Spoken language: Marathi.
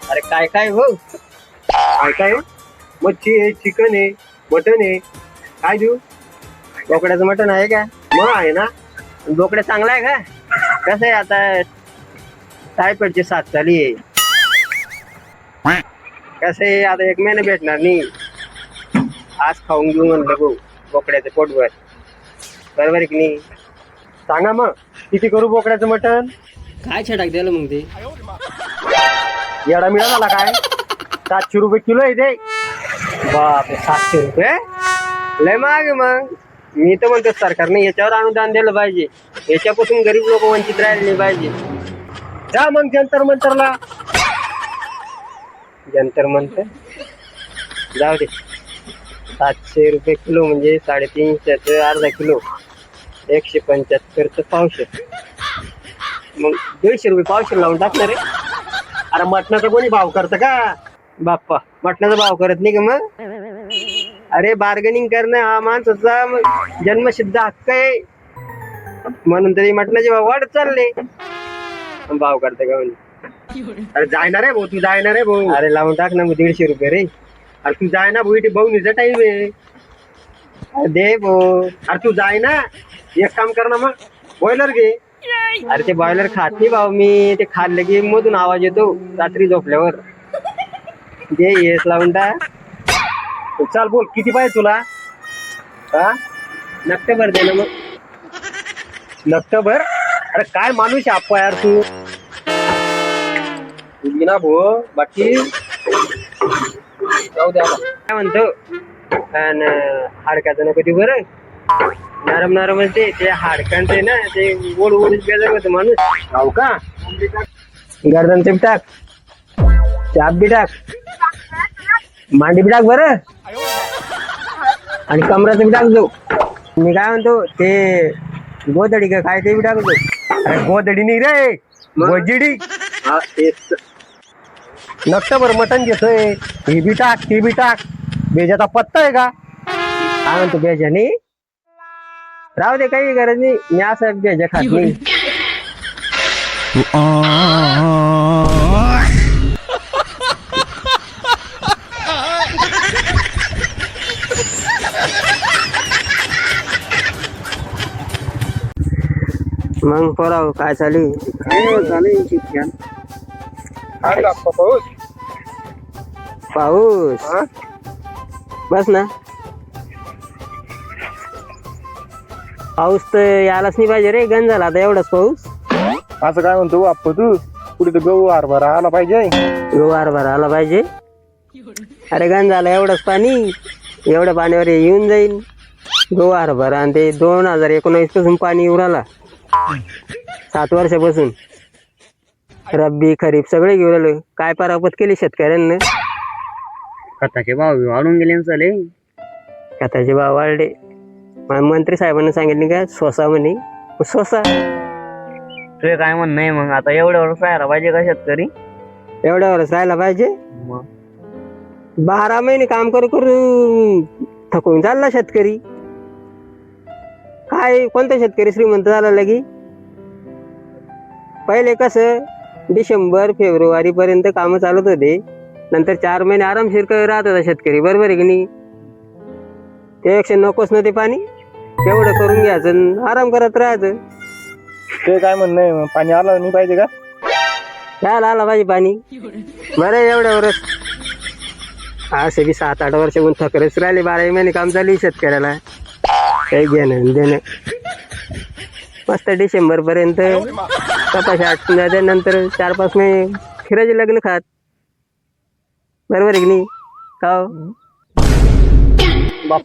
अरे काय काय हो, काय काय मच्छी आहे, चिकन आहे, मटन आहे. काय देऊ? बोकड्याचं मटण आहे का? मग आहे ना. बोकड्या चांगला आहे का? कसं आहे आता टायफॉइडची साथ झाली आहे. कसं आहे आता 1 महिना भेटणार नाही. आज खाऊन घेऊ म्हणलं भाऊ बोकड्याचं पोटभर, बरोबर आहे की नाही? सांगा मग किती करू बोकड्याचं मटन? काय छटाक दिलं मग ते? येडा मिळा झाला काय? 700 रुपये किलो आहे ते. बापरे, 700 रुपये लय महाग आहे. मग मी तर म्हणतो सरकारने याच्यावर अनुदान दिलं पाहिजे. याच्यापासून गरीब लोक वंचित राहिले नाही पाहिजे. जा मग जंतर मंतरला. जंतर मंतर जाऊ दे. 700 रुपये किलो म्हणजे 350 अर्धा किलो, 175 पावशेर. मग 150 रुपये पावशेर लावून टाकणार आहे. अरे मटणाचा कोणी भाव करतं का? बाप्पा, मटणाचा भाव करत नाही का मग? अरे बार्गेनिंग करणं हा माणसाचा जन्मसिद्ध हक्क आहे. म्हणून तरी मटणाचे भाव वाढत चालले. भाव करते का म्हणजे? अरे जायना रे भाऊ, तू जायना रे भाऊ. अरे लावून टाक ना मग 150 रुपये रे. अरे तू जाय ना भाऊ, इथे बघणीचा टाइम आहे. अरे दे भाऊ. अरे तू जाय ना. एक काम कर ना मग, बॉयलर घे. अरे ते बॉयलर खात नाही भाऊ मी. ते खाल्लं की मधून आवाज येतो रात्री झोपल्यावर. दे येस लावून टाक. चाल बोल, किती पाहिजे तुला? हा, नक्टभर दे ना मग. नक्टभर? अरे काय माणूस आहे आप्पा यार तू. तुझी ना भाऊ, बाकी जाऊ द्या. काय म्हणतो? आणि हाडकाचं नको ते बरं. नरम नरम ते हाडकांचे ना ते गोड गोड बेजार होतं माणूस. जाऊ का? गर्दनचे बी टाक, चाप बी टाक, मांडी बी टाक बरं, आणि कमराचं बी टाक जो. मी काय म्हणतो ते गोदडी का काय ते बी टाकतो. अरे गोदडी नाही रे, गोजिडी. हा तेच. नक्टभर मटण घेतोय. हे बी टाक, ते बी टाक. बेजाचा पत्ता आहे का? काय म्हणतो बेजानी? राहू दे, काही गरज नाही. मी असं बेजा खात नाही. मग पोराव काय चालू? पाऊस बस ना. पाऊस तर यायलाच नाही पाहिजे रे. गंज झाला आता एवढाच पाऊस. असं काय म्हणतो आप्पा तू? कुठे तर गहू हरभरा आला पाहिजे. गोवार भरायला पाहिजे. अरे गंज झाला एवढंच पाणी. एवढ्या पाण्यावर येऊन जाईल गोवार भरा. आणि ते 2019 पासून पाणी येऊ राहिला. 7 वर्षापासून रब्बी खरीप सगळे घेऊन राहिलो. काय परापत केली शेतकऱ्यांना. खताचे भाव वाढून गेले चाले. खताचे भाव वाढले. मंत्री साहेबांनी सांगितले का स्वसा म्हणे. स्वसा तुझे काय म्हणणं आहे मग? आता एवढ्या वर्ष राहायला पाहिजे का शेतकरी? एवढ्यावरच राहायला पाहिजे. मग 12 महिने काम करू करू थकून चालला शेतकरी. काय कोणता शेतकरी श्रीमंत झाला लगी? पहिले कसं डिसेंबर फेब्रुवारी पर्यंत काम चालत होते. नंतर 4 महिने आरामशीर राहत होता शेतकरी, बरोबर आहे की नाही? त्यापेक्षा नकोच ना ते पाणी. तेवढं करून घ्यायचं आणि आराम करत राहायचं. ते काय म्हणणं आहे? पाणी आलं नाही पाहिजे का? त्याला आला पाहिजे पाणी. बरं एवढ्यावरच असे बी 7-8 वर्षाहून थकरेच राहिले. 12 महिने काम चालू शेतकऱ्याला. काही घेणं देणं. मस्त डिसेंबर पर्यंत कपाशी आटून जाते. नंतर 4-5 महिने खिराचे लग्न खात, बरोबर आहे की नाही? का बाप